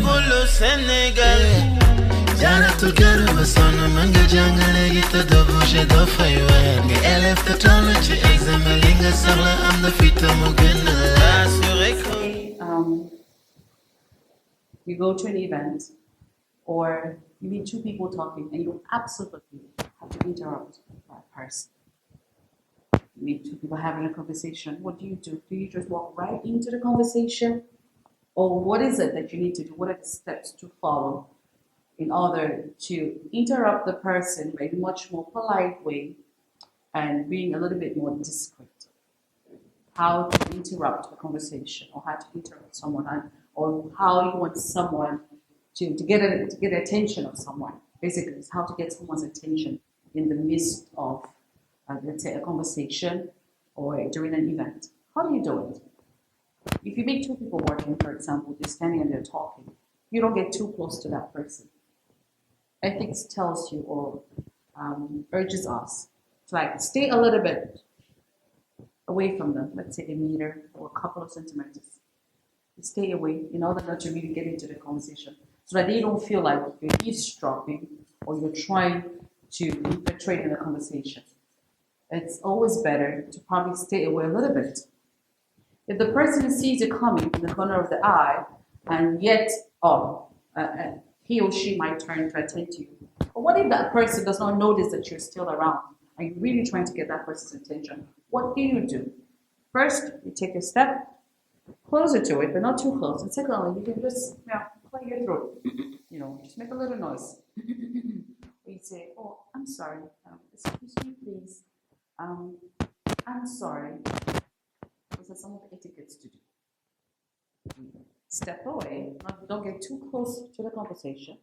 Golo Sénégal. Jana together with son manga jungle gita do bouge do fire. Nge elef the technology examining a sala am the fita mugena. You go to an event or you meet two people talking and you absolutely have to interrupt that person. You meet two people having a conversation. What do? Do you just walk right into the conversation? Or what is it that you need to do? What are the steps to follow in order to interrupt the person in a much more polite way and being a little bit more discreet? How to interrupt a conversation or how to interrupt someone or how you want someone to get the attention of someone. Basically, it's how to get someone's attention in the midst of, let's say, a conversation or during an event. How do you do it? If you meet two people working, for example, they're standing and they're talking, you don't get too close to that person. Ethics tells you or urges us to like stay a little bit away from them, let's say a meter or a couple of centimeters. Stay away in order not to really get into the conversation so that they don't feel like you're eavesdropping or you're trying to infiltrate in the conversation. It's always better to probably stay away a little bit. If the person sees you coming in the corner of the eye and yet he or she might turn to attend to you. But what if that person does not notice that you're still around and you're really trying to get that person's attention? What do? First, you take a step closer to it, but not too close. And secondly, you can just clear your throat. Just make a little noise. You say, "Oh, I'm sorry. Excuse me, please. I'm sorry." Those are some of the etiquettes to do. Step away. Don't get too close to the conversation.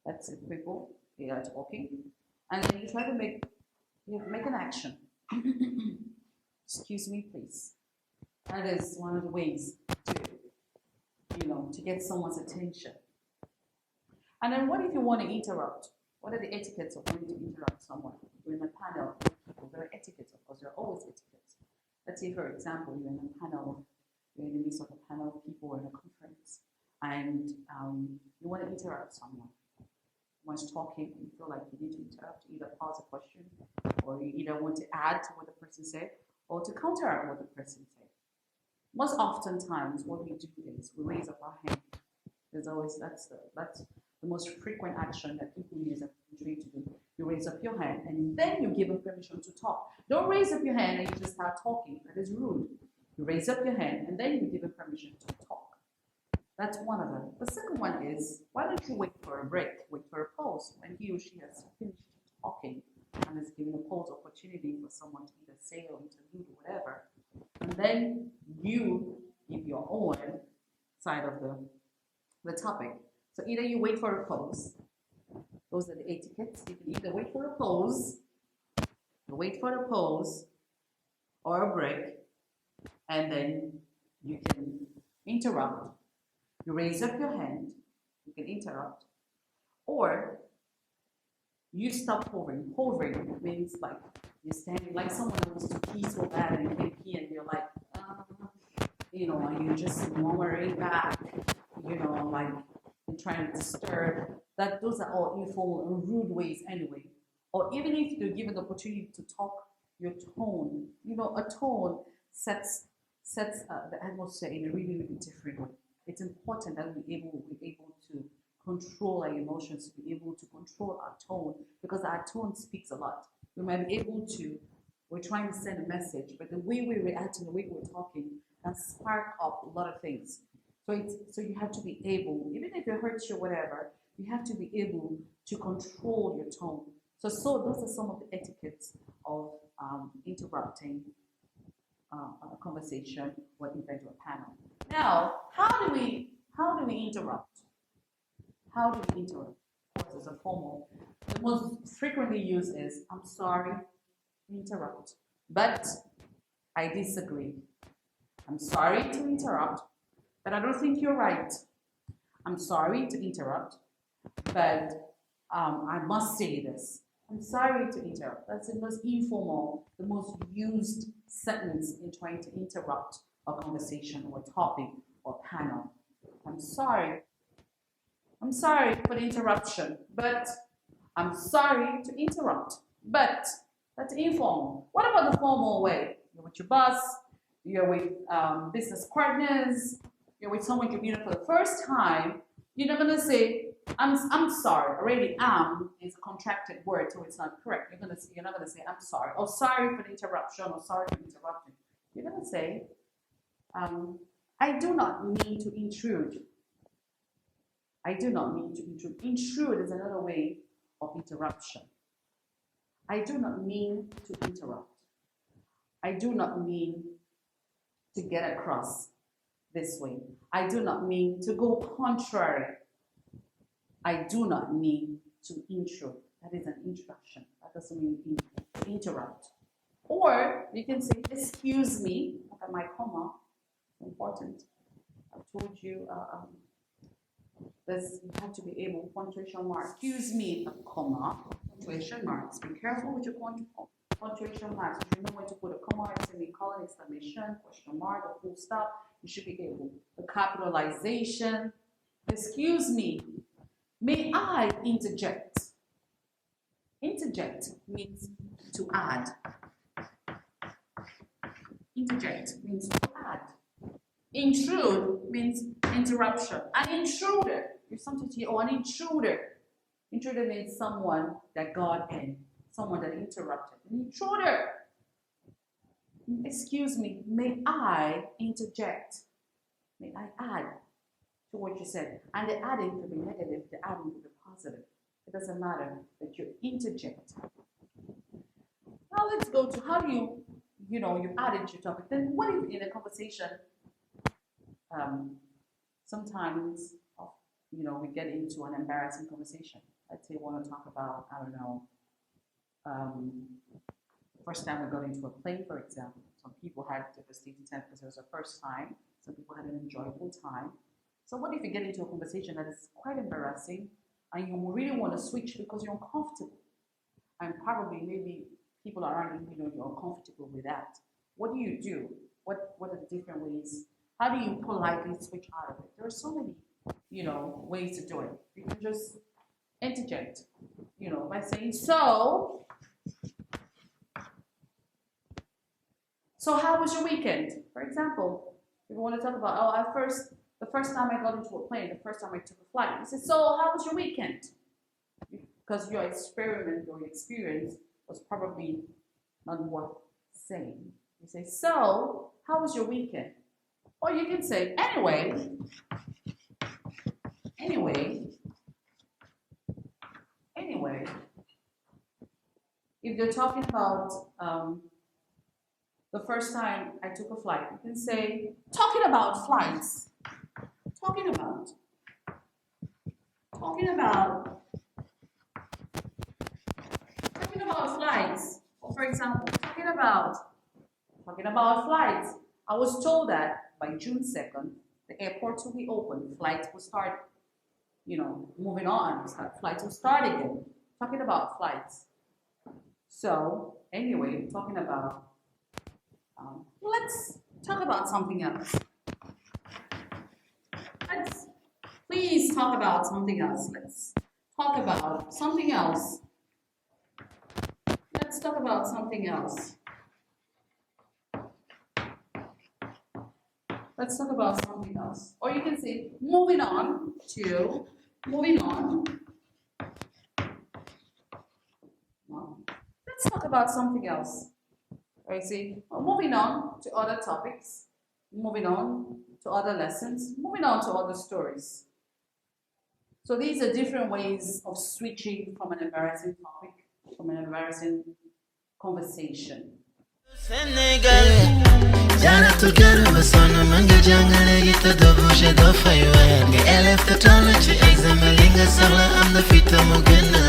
That's it. People, they are talking, and then you try to make an action. Excuse me, please. That is one of the ways to get someone's attention. And then what if you want to interrupt? What are the etiquettes of wanting to interrupt someone? You're in a panel. There are etiquettes, of course. There are always etiquettes. Let's say, for example, you're in a panel. You're in the midst of a panel of people in a conference, and you want to interrupt someone. Someone's talking, you feel like you need to interrupt, either pause a question, or you either want to add to what the person said, or to counteract what the person said. Most oftentimes, what we do is we raise up our hand. That's the most frequent action that people use as a to do. You raise up your hand, and then you give them permission to talk. Don't raise up your hand and you just start talking. That is rude. You raise up your hand, and then you give them permission to talk. That's one of them. The second one is, why don't you wait for a break, wait for a pause, when he or she has finished talking and is giving a pause opportunity for someone to either say or interlude or whatever. And then you give your own side of the topic. So either you wait for a pause. Those are the etiquettes. You can either wait for a pause, or a break, and then you can interrupt. You raise up your hand, you can interrupt, or you stop hovering. Hovering means like you're standing like someone wants to pee so bad and you can pee and you're like, and you're just murmuring back, like you're trying to disturb. Those are all informal and rude ways anyway. Or even if you're given the opportunity to talk, your tone, a tone sets the atmosphere in a really, really different way. It's important that we're able to control our emotions, to be able to control our tone, because our tone speaks a lot. We might be able to, we're trying to send a message, but the way we react and the way we're talking can spark up a lot of things. So you have to be able, even if it hurts you, whatever, you have to be able to control your tone. So those are some of the etiquettes of interrupting a conversation or event or panel. Now, how do we interrupt? How do we interrupt? Of course, as a formal, the most frequently used is, "I'm sorry to interrupt, but I disagree. I'm sorry to interrupt, but I don't think you're right. I'm sorry to interrupt, but I must say this. I'm sorry to interrupt." That's the most informal, the most used sentence in trying to interrupt a conversation or a topic or panel. "I'm sorry I'm sorry for the interruption, but I'm sorry to interrupt. But that's informal. What about the formal way? You're with your boss, you're with business partners, you're with someone you're meeting for the first time. You're not gonna say, I'm sorry. Already is a contracted word, so it's not correct. You're not gonna say I'm sorry, or sorry for the interruption, or sorry for interrupting. You're gonna say, I do not mean to intrude. I do not mean to intrude. Intrude is another way of interruption. I do not mean to interrupt. I do not mean to get across this way. I do not mean to go contrary. I do not mean to intrude. That is an introduction. That doesn't mean to interrupt. Or you can say, excuse me, look at my comma, important. I've told you, you have to be able, punctuation mark, excuse me, a comma, punctuation marks. Be careful with your punctuation marks. If you know when to put a comma, semicolon, exclamation, question mark, or full stop, you should be able. The capitalization, excuse me, may I interject? Interject means to add. Interject means to add. Intrude means interruption. An intruder, you sometimes hear, an intruder. Intruder means someone that got in, someone that interrupted. An intruder. Excuse me, may I interject? May I add to what you said? And the adding could be negative, the adding could be positive. It doesn't matter that you interject. Now let's go to how do you added your topic. Then what if in a conversation, sometimes, we get into an embarrassing conversation. Let's say we want to talk about, first time we got into a plane, for example. Some people had devastating time because it was the first time. Some people had an enjoyable time. So what if you get into a conversation that is quite embarrassing and you really want to switch because you're uncomfortable? And probably maybe people around you, you're uncomfortable with that. What do you do? What are the different ways? How do you politely switch out of it? There are so many, ways to do it. You can just interject, by saying, so how was your weekend? For example, if you want to talk about, the first time I got into a plane, the first time I took a flight, you say, so how was your weekend? Because your experiment or your experience was probably not worth saying. You say, so how was your weekend? Or you can say, anyway, if they're talking about the first time I took a flight, you can say, talking about flights. Talking about flights. Or for example, talking about flights. I was told that by June 2nd, the airports will be open. Flights will start, moving on. Flights will start again. Talking about flights. So, anyway, talking about, let's talk about something else. Please talk about something else. Let's talk about something else. Let's talk about something else. Let's talk about something else. Or you can say, moving on. Let's talk about something else. Or you say, moving on to other topics, moving on to other lessons, moving on to other stories. So these are different ways of switching from an embarrassing topic, from an embarrassing conversation. Jana together with son manga jangale gita do bushe do faywa. Elef the tolo chi exam linga sala am the fita mugena.